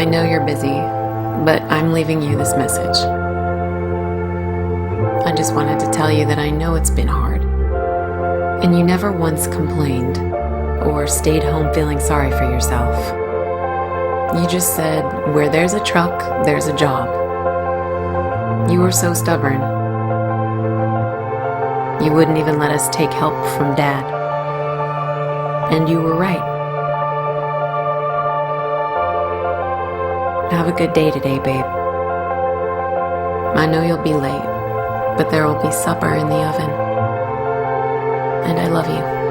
I know you're busy, but I'm leaving you this message. I just wanted to tell you that I know it's been hard, and you never once complained or stayed home feeling sorry for yourself. You just said, where there's a truck, there's a job. You were so stubborn. You wouldn't even let us take help from Dad. And you were right. Have a good day today, babe. I know you'll be late, but there will be supper in the oven. And I love you.